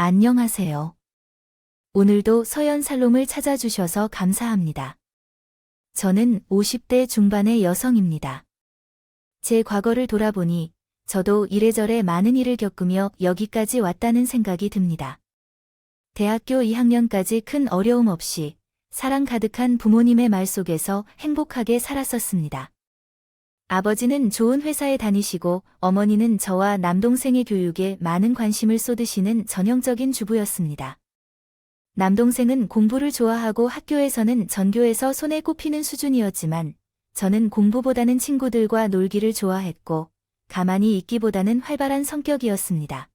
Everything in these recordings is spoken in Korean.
안녕하세요. 오늘도 서연살롱을 찾아주셔서 감사합니다. 저는 50대 중반의 여성입니다. 제 과거를 돌아보니 저도 이래저래 많은 일을 겪으며 여기까지 왔다는 생각이 듭니다. 대학교 2학년까지 큰 어려움 없이 사랑 가득한 부모님의 말 속에서 행복하게 살았었습니다. 아버지는 좋은 회사에 다니시고 어머니는 저와 남동생의 교육에 많은 관심을 쏟으시는 전형적인 주부였습니다. 남동생은 공부를 좋아하고 학교에서는 전교에서 손에 꼽히는 수준이었지만 저는 공부보다는 친구들과 놀기를 좋아했고 가만히 있기보다는 활발한 성격이었습니다.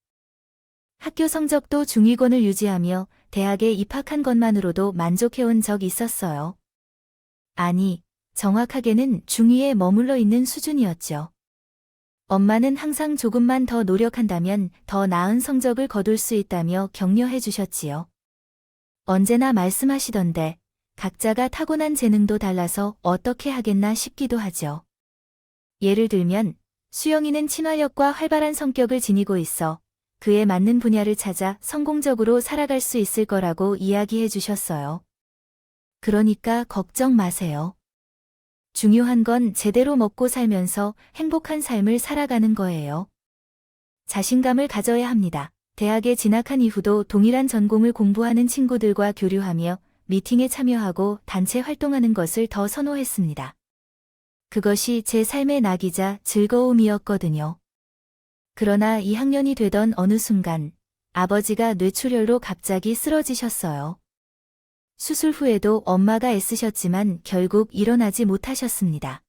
학교 성적도 중위권을 유지하며 대학에 입학한 것만으로도 만족해온 적이 있었어요. 아니, 정확하게는 중위에 머물러 있는 수준이었죠. 엄마는 항상 조금만 더 노력한다면 더 나은 성적을 거둘 수 있다며 격려해 주셨지요. 언제나 말씀하시던데 각자가 타고난 재능도 달라서 어떻게 하겠나 싶기도 하죠. 예를 들면 수영이는 친화력과 활발한 성격을 지니고 있어 그에 맞는 분야를 찾아 성공적으로 살아갈 수 있을 거라고 이야기해 주셨어요. 그러니까 걱정 마세요. 중요한 건 제대로 먹고 살면서 행복한 삶을 살아가는 거예요. 자신감을 가져야 합니다. 대학에 진학한 이후도 동일한 전공을 공부하는 친구들과 교류하며 미팅에 참여하고 단체 활동하는 것을 더 선호했습니다. 그것이 제 삶의 낙이자 즐거움이었거든요. 그러나 2학년이 되던 어느 순간 아버지가 뇌출혈로 갑자기 쓰러지셨어요. 수술 후에도 엄마가 애쓰셨지만 결국 일어나지 못하셨습니다.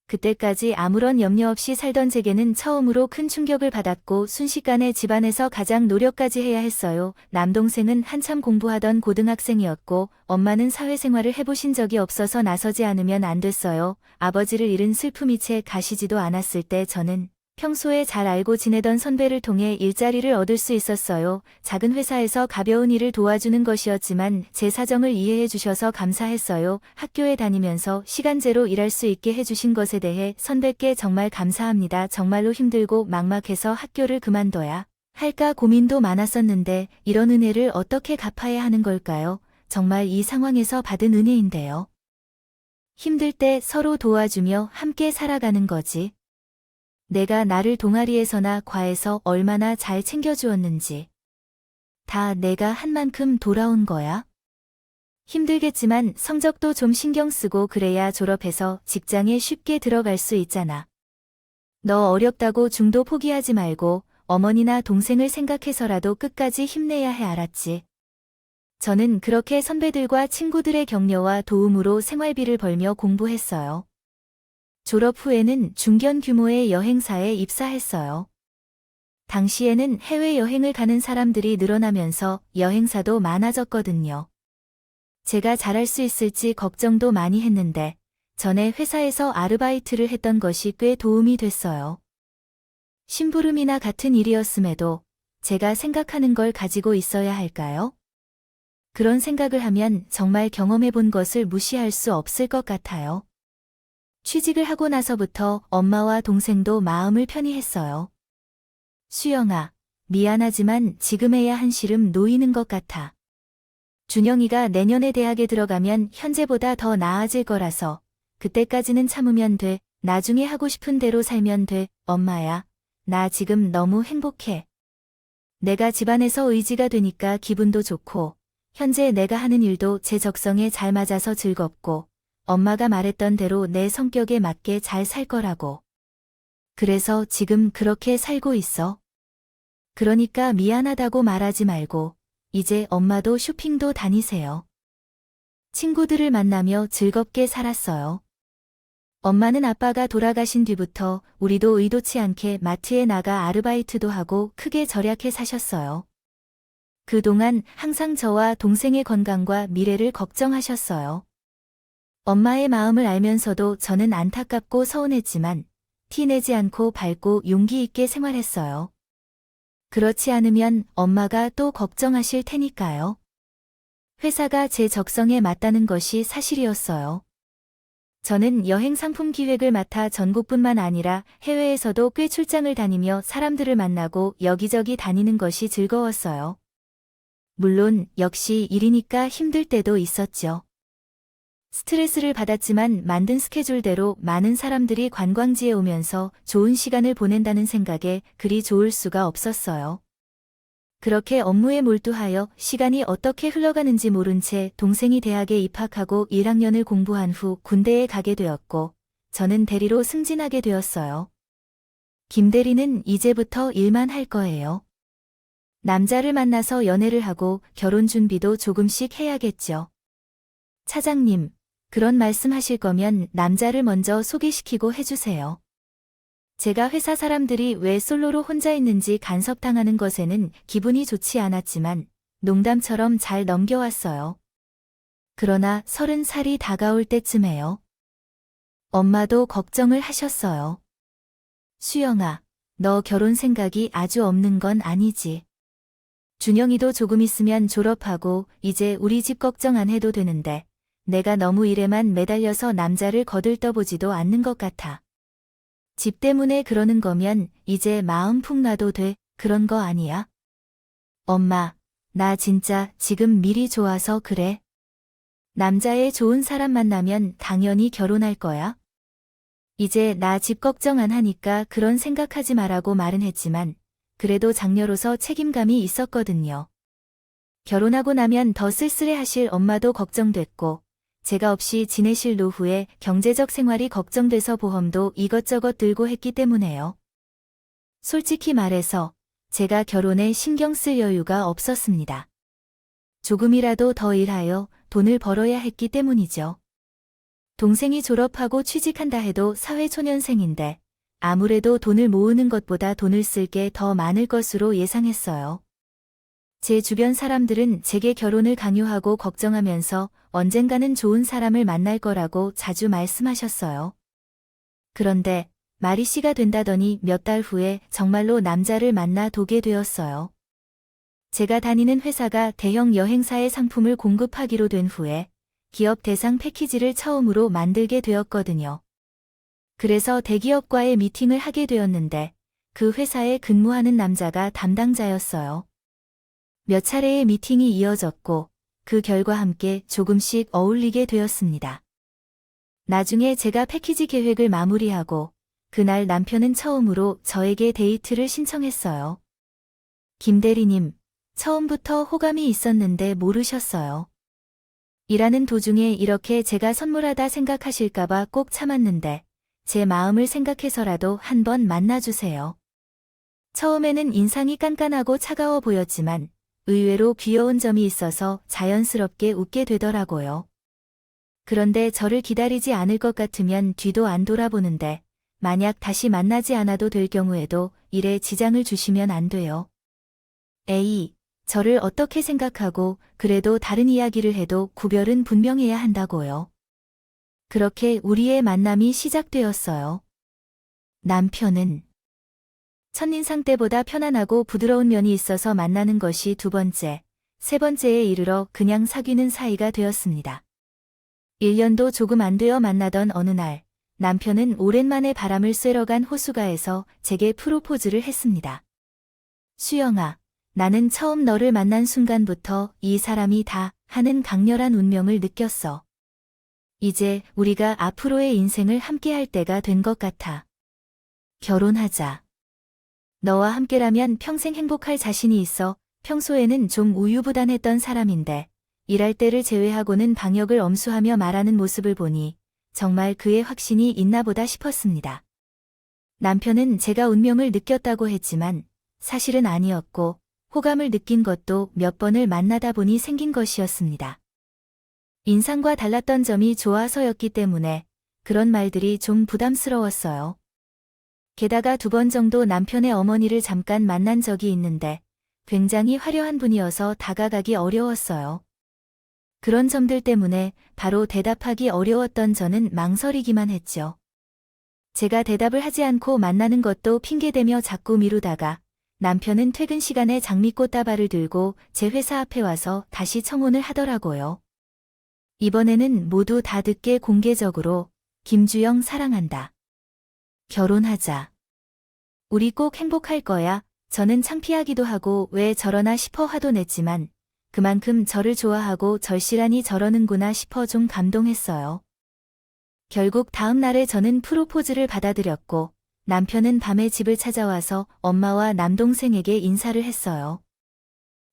그때까지 아무런 염려 없이 살던 제게는 처음으로 큰 충격을 받았고 순식간에 집안에서 가장 노력까지 해야 했어요. 남동생은 한참 공부하던 고등학생이었고 엄마는 사회생활을 해보신 적이 없어서 나서지 않으면 안 됐어요. 아버지를 잃은 슬픔이 채 가시지도 않았을 때 저는 평소에 잘 알고 지내던 선배를 통해 일자리를 얻을 수 있었어요. 작은 회사에서 가벼운 일을 도와주는 것이었지만 제 사정을 이해해 주셔서 감사했어요. 학교에 다니면서 시간제로 일할 수 있게 해주신 것에 대해 선배께 정말 감사합니다. 정말로 힘들고 막막해서 학교를 그만둬야 할까 고민도 많았었는데 이런 은혜를 어떻게 갚아야 하는 걸까요? 정말 이 상황에서 받은 은혜인데요. 힘들 때 서로 도와주며 함께 살아가는 거지. 내가 나를 동아리에서나 과에서 얼마나 잘 챙겨주었는지. 다 내가 한 만큼 돌아온 거야. 힘들겠지만 성적도 좀 신경 쓰고 그래야 졸업해서 직장에 쉽게 들어갈 수 있잖아. 너 어렵다고 중도 포기하지 말고 어머니나 동생을 생각해서라도 끝까지 힘내야 해 알았지. 저는 그렇게 선배들과 친구들의 격려와 도움으로 생활비를 벌며 공부했어요. 졸업 후에는 중견 규모의 여행사에 입사했어요. 당시에는 해외여행을 가는 사람들이 늘어나면서 여행사도 많아졌거든요. 제가 잘할 수 있을지 걱정도 많이 했는데 전에 회사에서 아르바이트를 했던 것이 꽤 도움이 됐어요. 심부름이나 같은 일이었음에도 제가 생각하는 걸 가지고 있어야 할까요? 그런 생각을 하면 정말 경험해 본 것을 무시할 수 없을 것 같아요. 취직을 하고 나서부터 엄마와 동생도 마음을 편히 했어요. 수영아, 미안하지만 지금 해야 한시름 놓이는 것 같아. 준영이가 내년에 대학에 들어가면 현재보다 더 나아질 거라서 그때까지는 참으면 돼. 나중에 하고 싶은 대로 살면 돼. 엄마야, 나 지금 너무 행복해. 내가 집안에서 의지가 되니까 기분도 좋고 현재 내가 하는 일도 제 적성에 잘 맞아서 즐겁고 엄마가 말했던 대로 내 성격에 맞게 잘 살 거라고. 그래서 지금 그렇게 살고 있어. 그러니까 미안하다고 말하지 말고 이제 엄마도 쇼핑도 다니세요. 친구들을 만나며 즐겁게 살았어요. 엄마는 아빠가 돌아가신 뒤부터 우리도 의도치 않게 마트에 나가 아르바이트도 하고 크게 절약해 사셨어요. 그동안 항상 저와 동생의 건강과 미래를 걱정하셨어요. 엄마의 마음을 알면서도 저는 안타깝고 서운했지만 티내지 않고 밝고 용기 있게 생활했어요. 그렇지 않으면 엄마가 또 걱정하실 테니까요. 회사가 제 적성에 맞다는 것이 사실이었어요. 저는 여행 상품 기획을 맡아 전국뿐만 아니라 해외에서도 꽤 출장을 다니며 사람들을 만나고 여기저기 다니는 것이 즐거웠어요. 물론 역시 일이니까 힘들 때도 있었죠. 스트레스를 받았지만 만든 스케줄대로 많은 사람들이 관광지에 오면서 좋은 시간을 보낸다는 생각에 그리 좋을 수가 없었어요. 그렇게 업무에 몰두하여 시간이 어떻게 흘러가는지 모른 채 동생이 대학에 입학하고 1학년을 공부한 후 군대에 가게 되었고 저는 대리로 승진하게 되었어요. 김 대리는 이제부터 일만 할 거예요. 남자를 만나서 연애를 하고 결혼 준비도 조금씩 해야겠죠. 차장님, 그런 말씀 하실 거면 남자를 먼저 소개시키고 해주세요. 제가 회사 사람들이 왜 솔로로 혼자 있는지 간섭당하는 것에는 기분이 좋지 않았지만 농담처럼 잘 넘겨왔어요. 그러나 30살이 다가올 때쯤에요. 엄마도 걱정을 하셨어요. 수영아, 너 결혼 생각이 아주 없는 건 아니지. 준영이도 조금 있으면 졸업하고 이제 우리 집 걱정 안 해도 되는데 내가 너무 일에만 매달려서 남자를 거들떠보지도 않는 것 같아. 집 때문에 그러는 거면 이제 마음 푹 놔도 돼. 그런 거 아니야? 엄마, 나 진짜 지금 미리 좋아서 그래. 남자의 좋은 사람 만나면 당연히 결혼할 거야. 이제 나 집 걱정 안 하니까 그런 생각하지 말라고 말은 했지만 그래도 장녀로서 책임감이 있었거든요. 결혼하고 나면 더 쓸쓸해하실 엄마도 걱정됐고 제가 없이 지내실 노후에 경제적 생활이 걱정돼서 보험도 이것저것 들고 했기 때문에요. 솔직히 말해서 제가 결혼에 신경 쓸 여유가 없었습니다. 조금이라도 더 일하여 돈을 벌어야 했기 때문이죠. 동생이 졸업하고 취직한다 해도 사회초년생인데 아무래도 돈을 모으는 것보다 돈을 쓸 게 더 많을 것으로 예상했어요. 제 주변 사람들은 제게 결혼을 강요하고 걱정하면서 언젠가는 좋은 사람을 만날 거라고 자주 말씀하셨어요. 그런데 말이 씨가 된다더니 몇 달 후에 정말로 남자를 만나 도게 되었어요. 제가 다니는 회사가 대형 여행사의 상품을 공급하기로 된 후에 기업 대상 패키지를 처음으로 만들게 되었거든요. 그래서 대기업과의 미팅을 하게 되었는데 그 회사에 근무하는 남자가 담당자였어요. 몇 차례의 미팅이 이어졌고 그 결과 함께 조금씩 어울리게 되었습니다. 나중에 제가 패키지 계획을 마무리하고 그날 남편은 처음으로 저에게 데이트를 신청했어요. 김 대리님, 처음부터 호감이 있었는데 모르셨어요. 일하는 도중에 이렇게 제가 선물하다 생각하실까봐 꼭 참았는데 제 마음을 생각해서라도 한번 만나주세요. 처음에는 인상이 깐깐하고 차가워 보였지만 의외로 귀여운 점이 있어서 자연스럽게 웃게 되더라고요. 그런데 저를 기다리지 않을 것 같으면 뒤도 안 돌아보는데 만약 다시 만나지 않아도 될 경우에도 일에 지장을 주시면 안 돼요. 에이, 저를 어떻게 생각하고 그래도 다른 이야기를 해도 구별은 분명해야 한다고요. 그렇게 우리의 만남이 시작되었어요. 남편은 첫인상 때보다 편안하고 부드러운 면이 있어서 만나는 것이 두 번째, 세 번째에 이르러 그냥 사귀는 사이가 되었습니다. 1년도 조금 안 되어 만나던 어느 날, 남편은 오랜만에 바람을 쐬러 간 호수가에서 제게 프로포즈를 했습니다. 수영아, 나는 처음 너를 만난 순간부터 이 사람이 다 하는 강렬한 운명을 느꼈어. 이제 우리가 앞으로의 인생을 함께할 때가 된 것 같아. 결혼하자. 너와 함께라면 평생 행복할 자신이 있어. 평소에는 좀 우유부단했던 사람인데 일할 때를 제외하고는 방역을 엄수하며 말하는 모습을 보니 정말 그의 확신이 있나 보다 싶었습니다. 남편은 제가 운명을 느꼈다고 했지만 사실은 아니었고 호감을 느낀 것도 몇 번을 만나다 보니 생긴 것이었습니다. 인상과 달랐던 점이 좋아서였기 때문에 그런 말들이 좀 부담스러웠어요. 게다가 2번 정도 남편의 어머니를 잠깐 만난 적이 있는데 굉장히 화려한 분이어서 다가가기 어려웠어요. 그런 점들 때문에 바로 대답하기 어려웠던 저는 망설이기만 했죠. 제가 대답을 하지 않고 만나는 것도 핑계대며 자꾸 미루다가 남편은 퇴근 시간에 장미꽃 다발을 들고 제 회사 앞에 와서 다시 청혼을 하더라고요. 이번에는 모두 다 듣게 공개적으로 김주영 사랑한다. 결혼하자. 우리 꼭 행복할 거야. 저는 창피하기도 하고 왜 저러나 싶어 화도 냈지만 그만큼 저를 좋아하고 절실하니 저러는구나 싶어 좀 감동했어요. 결국 다음 날에 저는 프로포즈를 받아들였고 남편은 밤에 집을 찾아와서 엄마와 남동생에게 인사를 했어요.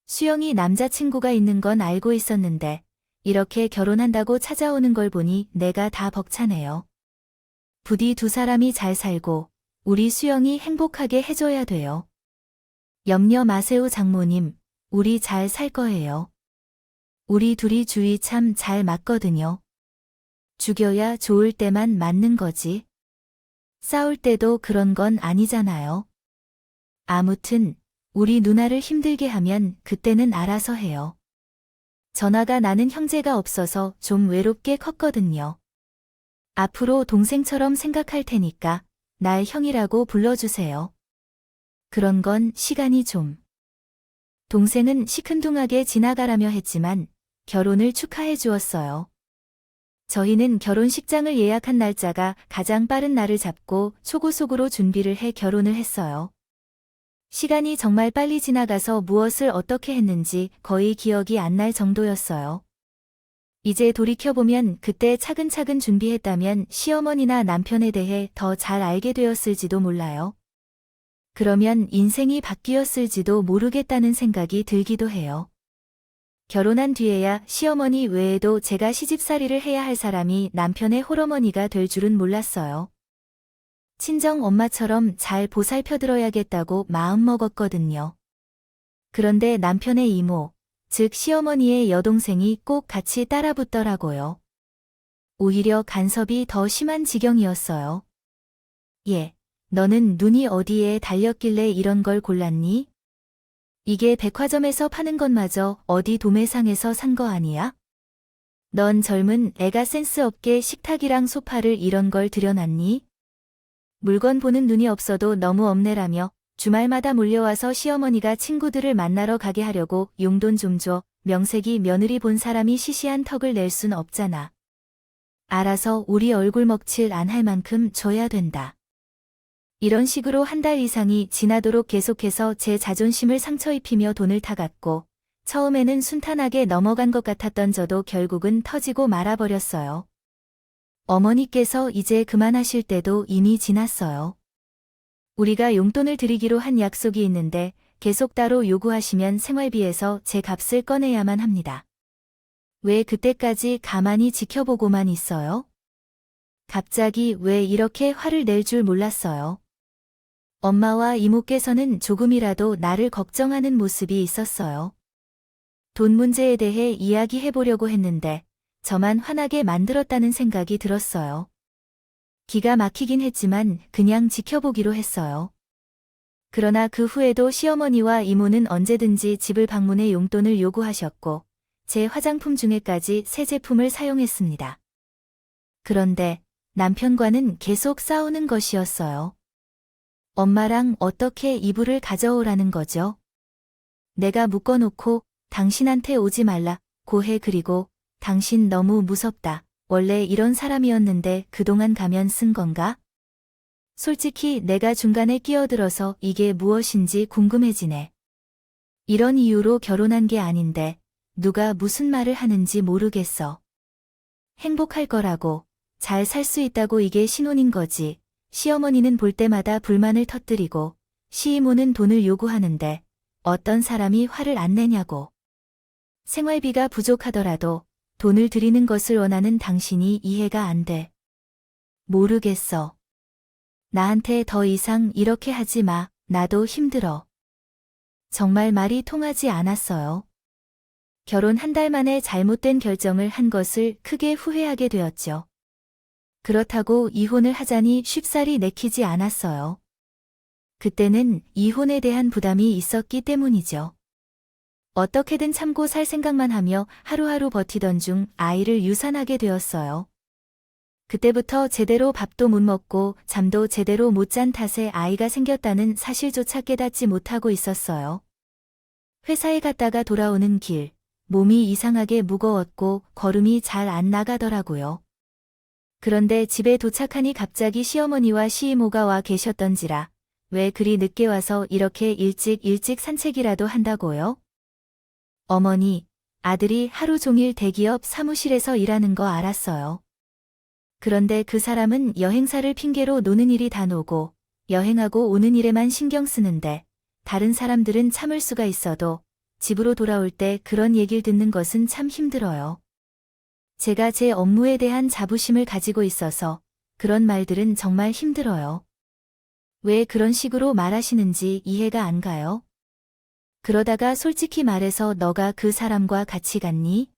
수영이 남자친구가 있는 건 알고 있었는데 이렇게 결혼한다고 찾아오는 걸 보니 내가 다 벅차네요. 부디 두 사람이 잘 살고 우리 수영이 행복하게 해줘야 돼요. 염려 마세요 장모님, 우리 잘 살 거예요. 우리 둘이 주의 참 잘 맞거든요. 죽여야 좋을 때만 맞는 거지. 싸울 때도 그런 건 아니잖아요. 아무튼 우리 누나를 힘들게 하면 그때는 알아서 해요. 전화가 나는 형제가 없어서 좀 외롭게 컸거든요. 앞으로 동생처럼 생각할 테니까 날 형이라고 불러주세요. 그런 건 시간이 좀. 동생은 시큰둥하게 지나가라며 했지만 결혼을 축하해 주었어요. 저희는 결혼식장을 예약한 날짜가 가장 빠른 날을 잡고 초고속으로 준비를 해 결혼을 했어요. 시간이 정말 빨리 지나가서 무엇을 어떻게 했는지 거의 기억이 안 날 정도였어요. 이제 돌이켜보면 그때 차근차근 준비했다면 시어머니나 남편에 대해 더 잘 알게 되었을지도 몰라요. 그러면 인생이 바뀌었을지도 모르겠다는 생각이 들기도 해요. 결혼한 뒤에야 시어머니 외에도 제가 시집살이를 해야 할 사람이 남편의 홀어머니가 될 줄은 몰랐어요. 친정 엄마처럼 잘 보살펴들어야겠다고 마음먹었거든요. 그런데 남편의 이모, 즉 시어머니의 여동생이 꼭 같이 따라붙더라고요. 오히려 간섭이 더 심한 지경이었어요. 얘, 너는 눈이 어디에 달렸길래 이런 걸 골랐니? 이게 백화점에서 파는 것마저 어디 도매상에서 산 거 아니야? 넌 젊은 애가 센스 없게 식탁이랑 소파를 이런 걸 들여놨니? 물건 보는 눈이 없어도 너무 없네라며 주말마다 몰려와서 시어머니가 친구들을 만나러 가게 하려고 용돈 좀 줘. 명색이 며느리 본 사람이 시시한 턱을 낼 순 없잖아. 알아서 우리 얼굴 먹칠 안 할 만큼 줘야 된다. 이런 식으로 한 달 이상이 지나도록 계속해서 제 자존심을 상처 입히며 돈을 타갔고 처음에는 순탄하게 넘어간 것 같았던 저도 결국은 터지고 말아버렸어요. 어머니께서 이제 그만하실 때도 이미 지났어요. 우리가 용돈을 드리기로 한 약속이 있는데 계속 따로 요구하시면 생활비에서 제 값을 꺼내야만 합니다. 왜 그때까지 가만히 지켜보고만 있어요? 갑자기 왜 이렇게 화를 낼 줄 몰랐어요. 엄마와 이모께서는 조금이라도 나를 걱정하는 모습이 있었어요. 돈 문제에 대해 이야기해보려고 했는데 저만 화나게 만들었다는 생각이 들었어요. 기가 막히긴 했지만 그냥 지켜보기로 했어요. 그러나 그 후에도 시어머니와 이모는 언제든지 집을 방문해 용돈을 요구하셨고 제 화장품 중에까지 새 제품을 사용했습니다. 그런데 남편과는 계속 싸우는 것이었어요. 엄마랑 어떻게 이불을 가져오라는 거죠? 내가 묶어놓고 당신한테 오지 말라고 해. 그리고 당신 너무 무섭다. 원래 이런 사람이었는데 그동안 가면 쓴 건가? 솔직히 내가 중간에 끼어들어서 이게 무엇인지 궁금해지네. 이런 이유로 결혼한 게 아닌데 누가 무슨 말을 하는지 모르겠어. 행복할 거라고, 잘 살 수 있다고 이게 신혼인 거지. 시어머니는 볼 때마다 불만을 터뜨리고 시이모는 돈을 요구하는데 어떤 사람이 화를 안 내냐고. 생활비가 부족하더라도 돈을 드리는 것을 원하는 당신이 이해가 안 돼. 모르겠어. 나한테 더 이상 이렇게 하지 마. 나도 힘들어. 정말 말이 통하지 않았어요. 결혼 한 달 만에 잘못된 결정을 한 것을 크게 후회하게 되었죠. 그렇다고 이혼을 하자니 쉽사리 내키지 않았어요. 그때는 이혼에 대한 부담이 있었기 때문이죠. 어떻게든 참고 살 생각만 하며 하루하루 버티던 중 아이를 유산하게 되었어요. 그때부터 제대로 밥도 못 먹고 잠도 제대로 못 잔 탓에 아이가 생겼다는 사실조차 깨닫지 못하고 있었어요. 회사에 갔다가 돌아오는 길, 몸이 이상하게 무거웠고 걸음이 잘 안 나가더라고요. 그런데 집에 도착하니 갑자기 시어머니와 시이모가 와 계셨던지라 왜 그리 늦게 와서 이렇게 일찍 산책이라도 한다고요? 어머니, 아들이 하루 종일 대기업 사무실에서 일하는 거 알았어요. 그런데 그 사람은 여행사를 핑계로 노는 일이 다 노고 여행하고 오는 일에만 신경 쓰는데 다른 사람들은 참을 수가 있어도 집으로 돌아올 때 그런 얘기를 듣는 것은 참 힘들어요. 제가 제 업무에 대한 자부심을 가지고 있어서 그런 말들은 정말 힘들어요. 왜 그런 식으로 말하시는지 이해가 안 가요? 그러다가 솔직히 말해서 너가 그 사람과 같이 갔니?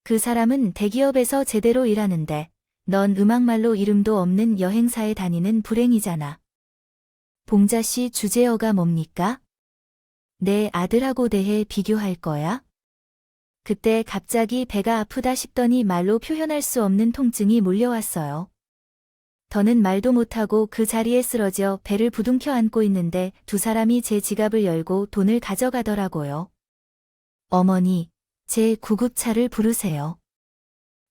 그 사람은 대기업에서 제대로 일하는데 넌 음악말로 이름도 없는 여행사에 다니는 불행이잖아. 봉자씨 주제어가 뭡니까? 내 아들하고 대해 비교할 거야? 그때 갑자기 배가 아프다 싶더니 말로 표현할 수 없는 통증이 몰려왔어요. 더는 말도 못하고 그 자리에 쓰러져 배를 부둥켜 안고 있는데 두 사람이 제 지갑을 열고 돈을 가져가더라고요. 어머니, 제 구급차를 부르세요.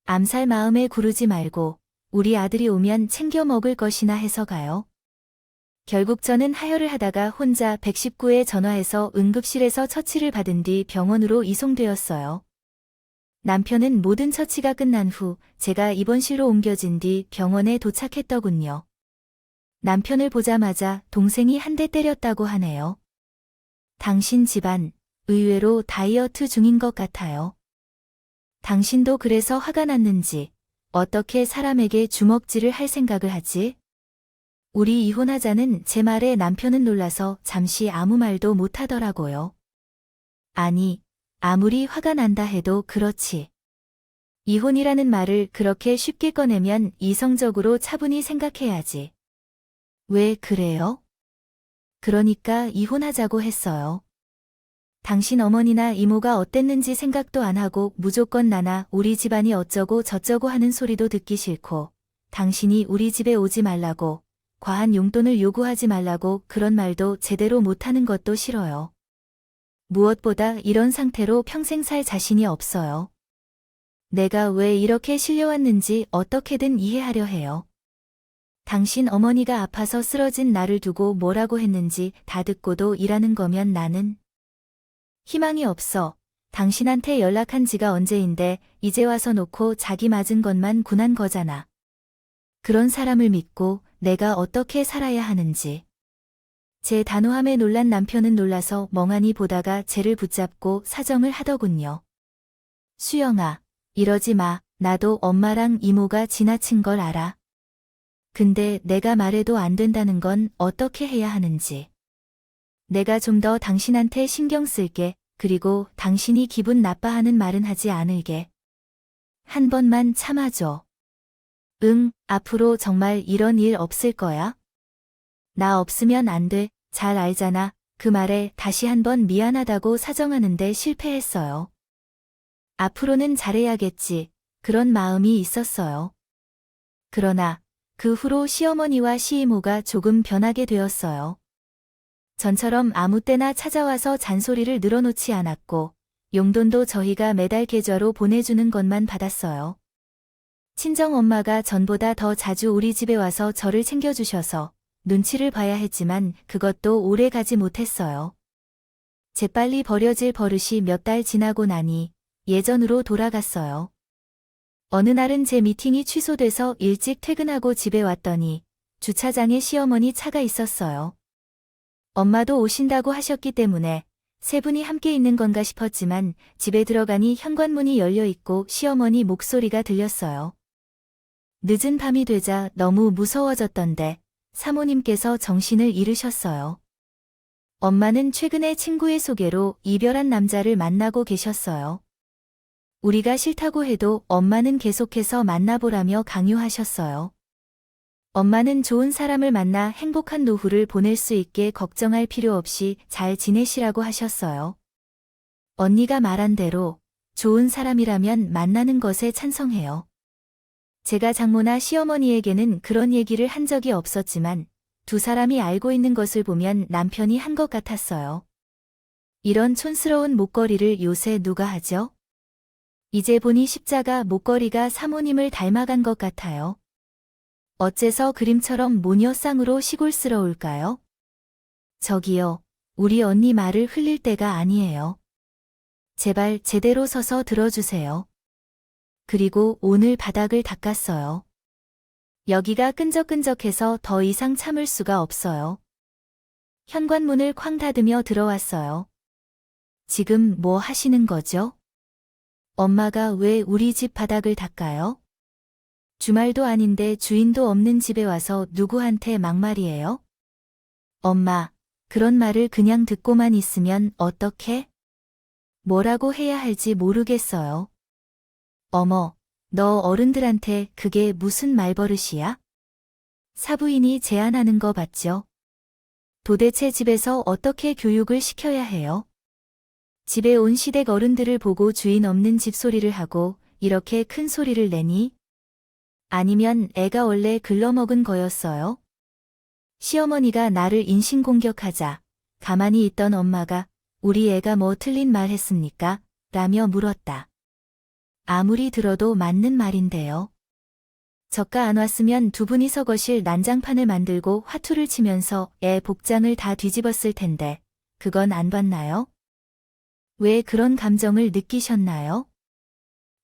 암살 마음에 구르지 말고 우리 아들이 오면 챙겨 먹을 것이나 해서 가요. 결국 저는 하혈을 하다가 혼자 119에 전화해서 응급실에서 처치를 받은 뒤 병원으로 이송되었어요. 남편은 모든 처치가 끝난 후 제가 입원실로 옮겨진 뒤 병원에 도착했더군요. 남편을 보자마자 동생이 한 대 때렸다고 하네요. 당신 집안 의외로 다이어트 중인 것 같아요. 당신도 그래서 화가 났는지 어떻게 사람에게 주먹질을 할 생각을 하지? 우리 이혼하자는 제 말에 남편은 놀라서 잠시 아무 말도 못하더라고요. 아니, 아무리 화가 난다 해도 그렇지. 이혼이라는 말을 그렇게 쉽게 꺼내면 이성적으로 차분히 생각해야지. 왜 그래요? 그러니까 이혼하자고 했어요. 당신 어머니나 이모가 어땠는지 생각도 안 하고 무조건 나나 우리 집안이 어쩌고 저쩌고 하는 소리도 듣기 싫고 당신이 우리 집에 오지 말라고 과한 용돈을 요구하지 말라고 그런 말도 제대로 못하는 것도 싫어요. 무엇보다 이런 상태로 평생 살 자신이 없어요. 내가 왜 이렇게 실려왔는지 어떻게든 이해하려 해요. 당신 어머니가 아파서 쓰러진 나를 두고 뭐라고 했는지 다 듣고도 일하는 거면 나는 희망이 없어. 당신한테 연락한 지가 언제인데 이제 와서 놓고 자기 맞은 것만 군한 거잖아. 그런 사람을 믿고 내가 어떻게 살아야 하는지. 제 단호함에 놀란 남편은 놀라서 멍하니 보다가 쟤를 붙잡고 사정을 하더군요. 수영아, 이러지 마. 나도 엄마랑 이모가 지나친 걸 알아. 근데 내가 말해도 안 된다는 건 어떻게 해야 하는지. 내가 좀 더 당신한테 신경 쓸게. 그리고 당신이 기분 나빠하는 말은 하지 않을게. 한 번만 참아줘. 응, 앞으로 정말 이런 일 없을 거야? 나 없으면 안 돼. 잘 알잖아. 그 말에 다시 한번 미안하다고 사정하는데 실패했어요. 앞으로는 잘해야겠지. 그런 마음이 있었어요. 그러나 그 후로 시어머니와 시이모가 조금 변하게 되었어요. 전처럼 아무 때나 찾아와서 잔소리를 늘어놓지 않았고 용돈도 저희가 매달 계좌로 보내주는 것만 받았어요. 친정엄마가 전보다 더 자주 우리 집에 와서 저를 챙겨주셔서 눈치를 봐야 했지만 그것도 오래 가지 못했어요. 재빨리 버려질 버릇이 몇 달 지나고 나니 예전으로 돌아갔어요. 어느 날은 제 미팅이 취소돼서 일찍 퇴근하고 집에 왔더니 주차장에 시어머니 차가 있었어요. 엄마도 오신다고 하셨기 때문에 세 분이 함께 있는 건가 싶었지만 집에 들어가니 현관문이 열려 있고 시어머니 목소리가 들렸어요. 늦은 밤이 되자 너무 무서워졌던데 사모님께서 정신을 잃으셨어요. 엄마는 최근에 친구의 소개로 이별한 남자를 만나고 계셨어요. 우리가 싫다고 해도 엄마는 계속해서 만나보라며 강요하셨어요. 엄마는 좋은 사람을 만나 행복한 노후를 보낼 수 있게 걱정할 필요 없이 잘 지내시라고 하셨어요. 언니가 말한 대로 좋은 사람이라면 만나는 것에 찬성해요. 제가 장모나 시어머니에게는 그런 얘기를 한 적이 없었지만 두 사람이 알고 있는 것을 보면 남편이 한 것 같았어요. 이런 촌스러운 목걸이를 요새 누가 하죠? 이제 보니 십자가 목걸이가 사모님을 닮아간 것 같아요. 어째서 그림처럼 모녀쌍으로 시골스러울까요? 저기요, 우리 언니 말을 흘릴 때가 아니에요. 제발 제대로 서서 들어주세요. 그리고 오늘 바닥을 닦았어요. 여기가 끈적끈적해서 더 이상 참을 수가 없어요. 현관문을 쾅 닫으며 들어왔어요. 지금 뭐 하시는 거죠? 엄마가 왜 우리 집 바닥을 닦아요? 주말도 아닌데 주인도 없는 집에 와서 누구한테 막말이에요? 엄마, 그런 말을 그냥 듣고만 있으면 어떡해? 뭐라고 해야 할지 모르겠어요. 어머, 너 어른들한테 그게 무슨 말버릇이야? 사부인이 제안하는 거 봤죠? 도대체 집에서 어떻게 교육을 시켜야 해요? 집에 온 시댁 어른들을 보고 주인 없는 집 소리를 하고 이렇게 큰 소리를 내니? 아니면 애가 원래 글러먹은 거였어요? 시어머니가 나를 인신공격하자 가만히 있던 엄마가 우리 애가 뭐 틀린 말 했습니까? 라며 물었다. 아무리 들어도 맞는 말인데요. 저가 안 왔으면 두 분이서 거실 난장판을 만들고 화투를 치면서 애 복장을 다 뒤집었을 텐데 그건 안 봤나요? 왜 그런 감정을 느끼셨나요?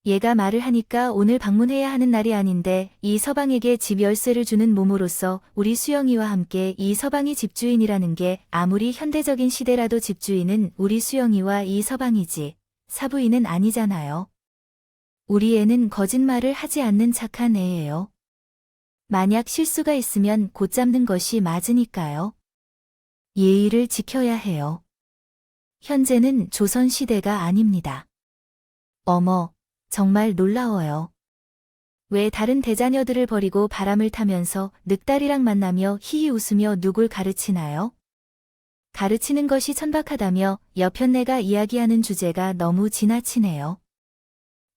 얘가 말을 하니까 오늘 방문해야 하는 날이 아닌데 이 서방에게 집 열쇠를 주는 몸으로서 우리 수영이와 함께 이 서방이 집주인이라는 게 아무리 현대적인 시대라도 집주인은 우리 수영이와 이 서방이지 사부인은 아니잖아요. 우리 애는 거짓말을 하지 않는 착한 애예요. 만약 실수가 있으면 곧 잡는 것이 맞으니까요. 예의를 지켜야 해요. 현재는 조선시대가 아닙니다. 어머, 정말 놀라워요. 왜 다른 대자녀들을 버리고 바람을 타면서 늑다리랑 만나며 히히 웃으며 누굴 가르치나요? 가르치는 것이 천박하다며 여편네가 이야기하는 주제가 너무 지나치네요.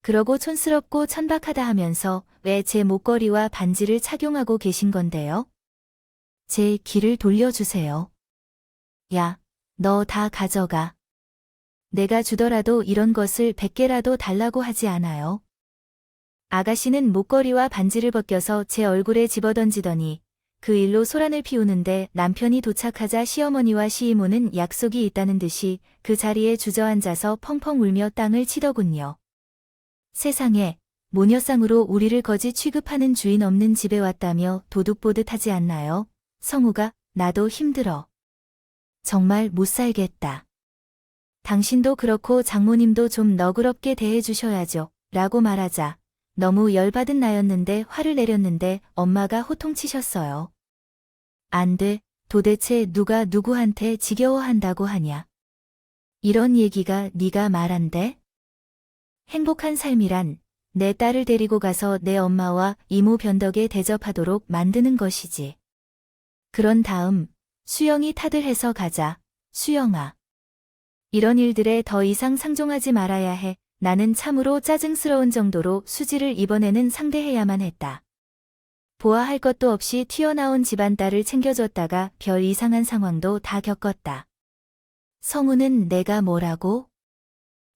그러고 촌스럽고 천박하다 하면서 왜 제 목걸이와 반지를 착용하고 계신 건데요? 제 귀를 돌려주세요. 야, 너 다 가져가. 내가 주더라도 이런 것을 100개라도 달라고 하지 않아요. 아가씨는 목걸이와 반지를 벗겨서 제 얼굴에 집어던지더니 그 일로 소란을 피우는데 남편이 도착하자 시어머니와 시이모는 약속이 있다는 듯이 그 자리에 주저앉아서 펑펑 울며 땅을 치더군요. 세상에, 모녀쌍으로 우리를 거지 취급하는 주인 없는 집에 왔다며 도둑보듯 하지 않나요? 성우가, 나도 힘들어. 정말 못 살겠다. 당신도 그렇고 장모님도 좀 너그럽게 대해주셔야죠. 라고 말하자 너무 열받은 나였는데 화를 내렸는데 엄마가 호통치셨어요. 안 돼. 도대체 누가 누구한테 지겨워한다고 하냐. 이런 얘기가 네가 말한대? 행복한 삶이란 내 딸을 데리고 가서 내 엄마와 이모 변덕에 대접하도록 만드는 것이지. 그런 다음 수영이 탓을 해서 가자. 수영아. 이런 일들에 더 이상 상종하지 말아야 해. 나는 참으로 짜증스러운 정도로 수지를 이번에는 상대해야만 했다. 보아할 것도 없이 튀어나온 집안 딸을 챙겨줬다가 별 이상한 상황도 다 겪었다. 성우는 내가 뭐라고?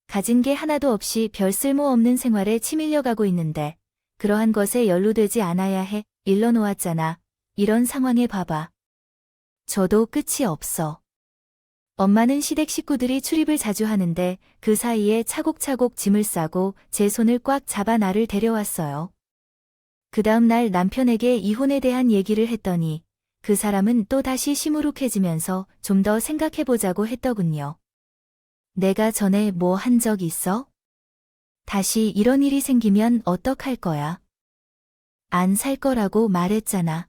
가진 게 하나도 없이 별 쓸모없는 생활에 치밀려가고 있는데 그러한 것에 연루되지 않아야 해. 일러놓았잖아. 이런 상황에 봐봐. 저도 끝이 없어. 엄마는 시댁 식구들이 출입을 자주 하는데 그 사이에 차곡차곡 짐을 싸고 제 손을 꽉 잡아 나를 데려왔어요. 그 다음 날 남편에게 이혼에 대한 얘기를 했더니 그 사람은 또 다시 시무룩해지면서 좀 더 생각해보자고 했더군요. 내가 전에 뭐 한 적 있어? 다시 이런 일이 생기면 어떡할 거야? 안 살 거라고 말했잖아.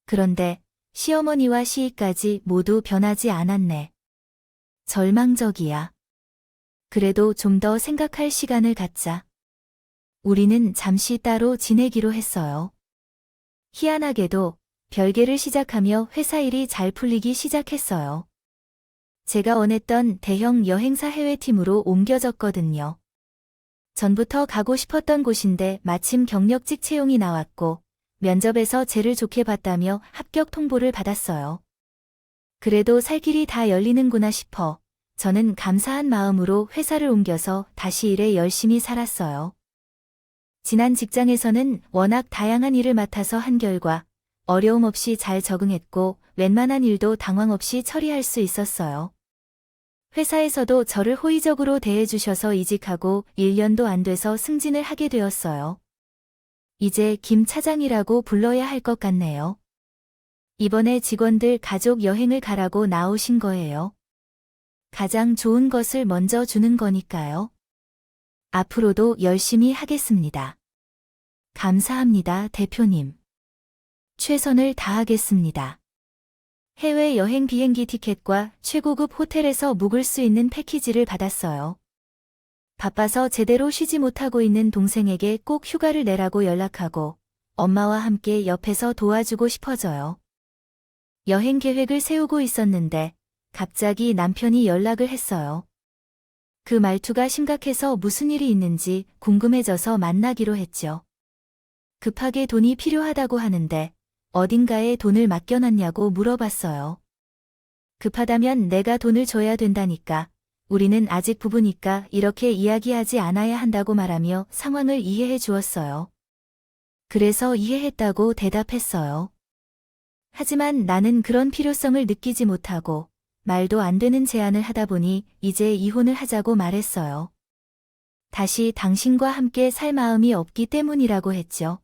그런데 시어머니와 시이까지 모두 변하지 않았네. 절망적이야. 그래도 좀 더 생각할 시간을 갖자. 우리는 잠시 따로 지내기로 했어요. 희한하게도 별개를 시작하며 회사 일이 잘 풀리기 시작했어요. 제가 원했던 대형 여행사 해외팀으로 옮겨졌거든요. 전부터 가고 싶었던 곳인데 마침 경력직 채용이 나왔고 면접에서 쟤를 좋게 봤다며 합격 통보를 받았어요. 그래도 살 길이 다 열리는구나 싶어 저는 감사한 마음으로 회사를 옮겨서 다시 일에 열심히 살았어요. 지난 직장에서는 워낙 다양한 일을 맡아서 한 결과 어려움 없이 잘 적응했고 웬만한 일도 당황 없이 처리할 수 있었어요. 회사에서도 저를 호의적으로 대해주셔서 이직하고 1년도 안 돼서 승진을 하게 되었어요. 이제 김 차장이라고 불러야 할 것 같네요. 이번에 직원들 가족 여행을 가라고 나오신 거예요. 가장 좋은 것을 먼저 주는 거니까요. 앞으로도 열심히 하겠습니다. 감사합니다, 대표님. 최선을 다하겠습니다. 해외여행 비행기 티켓과 최고급 호텔에서 묵을 수 있는 패키지를 받았어요. 바빠서 제대로 쉬지 못하고 있는 동생에게 꼭 휴가를 내라고 연락하고 엄마와 함께 옆에서 도와주고 싶어져요. 여행 계획을 세우고 있었는데 갑자기 남편이 연락을 했어요. 그 말투가 심각해서 무슨 일이 있는지 궁금해져서 만나기로 했죠. 급하게 돈이 필요하다고 하는데 어딘가에 돈을 맡겨놨냐고 물어봤어요. 급하다면 내가 돈을 줘야 된다니까. 우리는 아직 부부니까 이렇게 이야기하지 않아야 한다고 말하며 상황을 이해해 주었어요. 그래서 이해했다고 대답했어요. 하지만 나는 그런 필요성을 느끼지 못하고 말도 안 되는 제안을 하다 보니 이제 이혼을 하자고 말했어요. 다시 당신과 함께 살 마음이 없기 때문이라고 했죠.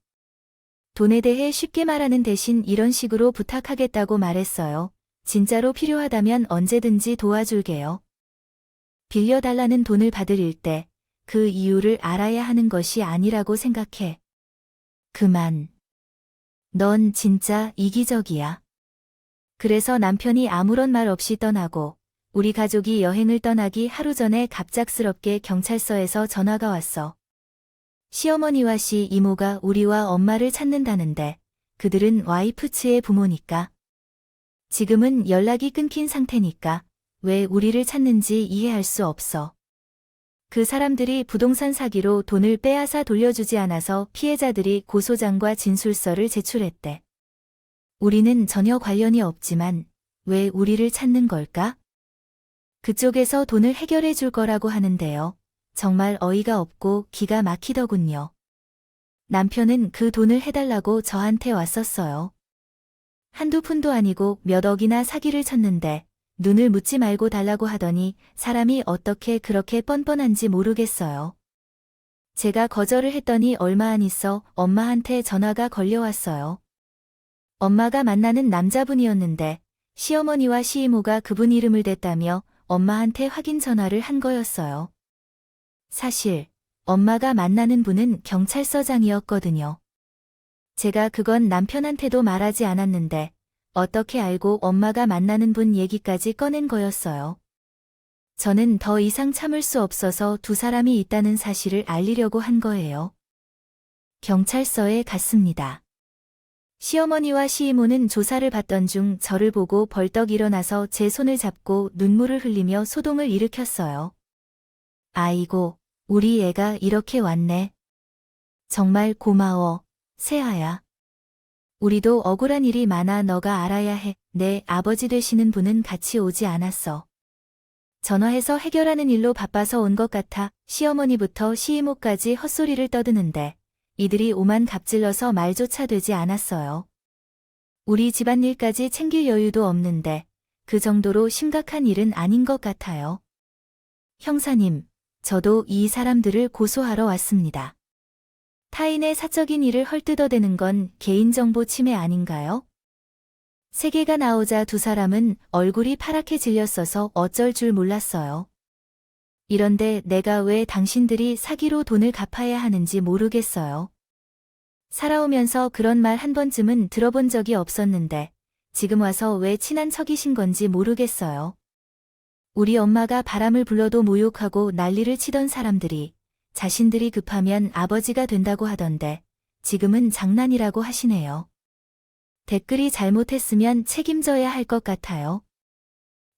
돈에 대해 쉽게 말하는 대신 이런 식으로 부탁하겠다고 말했어요. 진짜로 필요하다면 언제든지 도와줄게요. 빌려달라는 돈을 받을 때 그 이유를 알아야 하는 것이 아니라고 생각해. 그만. 넌 진짜 이기적이야. 그래서 남편이 아무런 말 없이 떠나고 우리 가족이 여행을 떠나기 하루 전에 갑작스럽게 경찰서에서 전화가 왔어. 시어머니와 시이모가 우리와 엄마를 찾는다는데 그들은 와이프츠의 부모니까. 지금은 연락이 끊긴 상태니까 왜 우리를 찾는지 이해할 수 없어. 그 사람들이 부동산 사기로 돈을 빼앗아 돌려주지 않아서 피해자들이 고소장과 진술서를 제출했대. 우리는 전혀 관련이 없지만 왜 우리를 찾는 걸까? 그쪽에서 돈을 해결해 줄 거라고 하는데요. 정말 어이가 없고 기가 막히더군요. 남편은 그 돈을 해달라고 저한테 왔었어요. 한두 푼도 아니고 몇 억이나 사기를 쳤는데 눈을 묻지 말고 달라고 하더니 사람이 어떻게 그렇게 뻔뻔한지 모르겠어요. 제가 거절을 했더니 얼마 안 있어 엄마한테 전화가 걸려왔어요. 엄마가 만나는 남자분이었는데 시어머니와 시이모가 그분 이름을 댔다며 엄마한테 확인 전화를 한 거였어요. 사실 엄마가 만나는 분은 경찰서장이었거든요. 제가 그건 남편한테도 말하지 않았는데 어떻게 알고 엄마가 만나는 분 얘기까지 꺼낸 거였어요. 저는 더 이상 참을 수 없어서 두 사람이 있다는 사실을 알리려고 한 거예요. 경찰서에 갔습니다. 시어머니와 시이모는 조사를 받던 중 저를 보고 벌떡 일어나서 제 손을 잡고 눈물을 흘리며 소동을 일으켰어요. 아이고, 우리 애가 이렇게 왔네. 정말 고마워, 세아야. 우리도 억울한 일이 많아 너가 알아야 해. 내 아버지 되시는 분은 같이 오지 않았어. 전화해서 해결하는 일로 바빠서 온 것 같아. 시어머니부터 시이모까지 헛소리를 떠드는데 이들이 오만 갑질러서 말조차 되지 않았어요. 우리 집안일까지 챙길 여유도 없는데 그 정도로 심각한 일은 아닌 것 같아요. 형사님, 저도 이 사람들을 고소하러 왔습니다. 타인의 사적인 일을 헐뜯어대는 건 개인정보 침해 아닌가요? 세계가 나오자 두 사람은 얼굴이 파랗게 질렸어서 어쩔 줄 몰랐어요. 이런데 내가 왜 당신들이 사기로 돈을 갚아야 하는지 모르겠어요. 살아오면서 그런 말 한 번쯤은 들어본 적이 없었는데 지금 와서 왜 친한 척이신 건지 모르겠어요. 우리 엄마가 바람을 불러도 모욕하고 난리를 치던 사람들이 자신들이 급하면 아버지가 된다고 하던데 지금은 장난이라고 하시네요. 댓글이 잘못했으면 책임져야 할 것 같아요.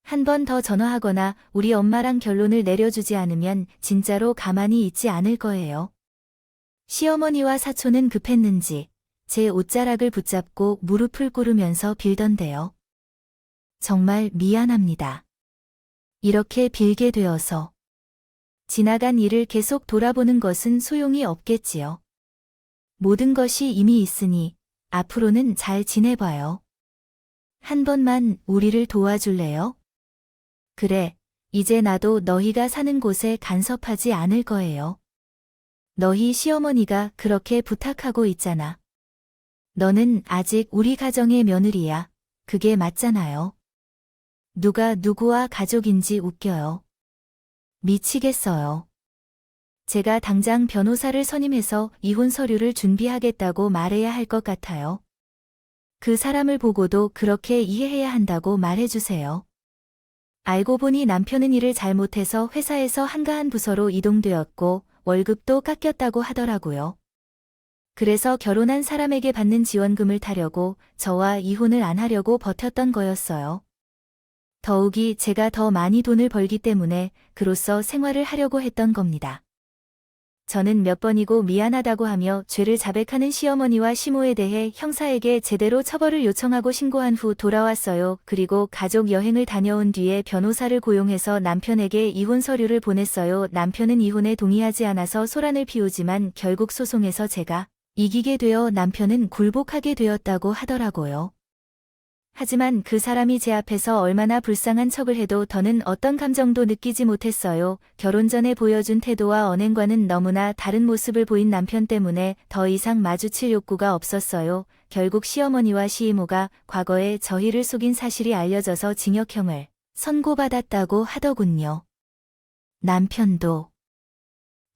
한 번 더 전화하거나 우리 엄마랑 결론을 내려주지 않으면 진짜로 가만히 있지 않을 거예요. 시어머니와 사촌은 급했는지 제 옷자락을 붙잡고 무릎을 꿇으면서 빌던데요. 정말 미안합니다. 이렇게 빌게 되어서. 지나간 일을 계속 돌아보는 것은 소용이 없겠지요. 모든 것이 이미 있으니 앞으로는 잘 지내봐요. 한 번만 우리를 도와줄래요? 그래, 이제 나도 너희가 사는 곳에 간섭하지 않을 거예요. 너희 시어머니가 그렇게 부탁하고 있잖아. 너는 아직 우리 가정의 며느리야. 그게 맞잖아요. 누가 누구와 가족인지 웃겨요. 미치겠어요. 제가 당장 변호사를 선임해서 이혼 서류를 준비하겠다고 말해야 할 것 같아요. 그 사람을 보고도 그렇게 이해해야 한다고 말해주세요. 알고 보니 남편은 일을 잘못해서 회사에서 한가한 부서로 이동되었고 월급도 깎였다고 하더라고요. 그래서 결혼한 사람에게 받는 지원금을 타려고 저와 이혼을 안 하려고 버텼던 거였어요. 더욱이 제가 더 많이 돈을 벌기 때문에 그로써 생활을 하려고 했던 겁니다. 저는 몇 번이고 미안하다고 하며 죄를 자백하는 시어머니와 시모에 대해 형사에게 제대로 처벌을 요청하고 신고한 후 돌아왔어요. 그리고 가족 여행을 다녀온 뒤에 변호사를 고용해서 남편에게 이혼 서류를 보냈어요. 남편은 이혼에 동의하지 않아서 소란을 피우지만 결국 소송에서 제가 이기게 되어 남편은 굴복하게 되었다고 하더라고요. 하지만 그 사람이 제 앞에서 얼마나 불쌍한 척을 해도 더는 어떤 감정도 느끼지 못했어요. 결혼 전에 보여준 태도와 언행과는 너무나 다른 모습을 보인 남편 때문에 더 이상 마주칠 욕구가 없었어요. 결국 시어머니와 시이모가 과거에 저희를 속인 사실이 알려져서 징역형을 선고받았다고 하더군요. 남편도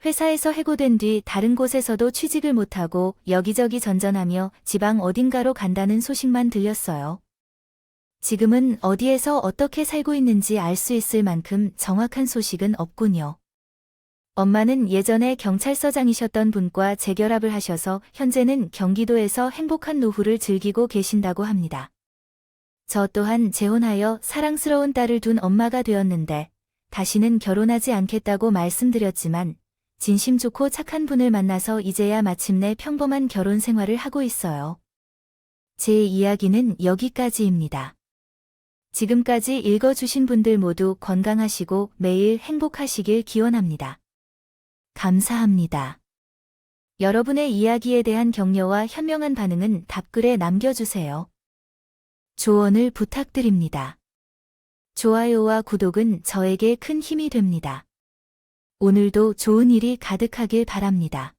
회사에서 해고된 뒤 다른 곳에서도 취직을 못하고 여기저기 전전하며 지방 어딘가로 간다는 소식만 들렸어요. 지금은 어디에서 어떻게 살고 있는지 알 수 있을 만큼 정확한 소식은 없군요. 엄마는 예전에 경찰서장이셨던 분과 재결합을 하셔서 현재는 경기도에서 행복한 노후를 즐기고 계신다고 합니다. 저 또한 재혼하여 사랑스러운 딸을 둔 엄마가 되었는데 다시는 결혼하지 않겠다고 말씀드렸지만 진심 좋고 착한 분을 만나서 이제야 마침내 평범한 결혼 생활을 하고 있어요. 제 이야기는 여기까지입니다. 지금까지 읽어주신 분들 모두 건강하시고 매일 행복하시길 기원합니다. 감사합니다. 여러분의 이야기에 대한 격려와 현명한 반응은 답글에 남겨주세요. 조언을 부탁드립니다. 좋아요와 구독은 저에게 큰 힘이 됩니다. 오늘도 좋은 일이 가득하길 바랍니다.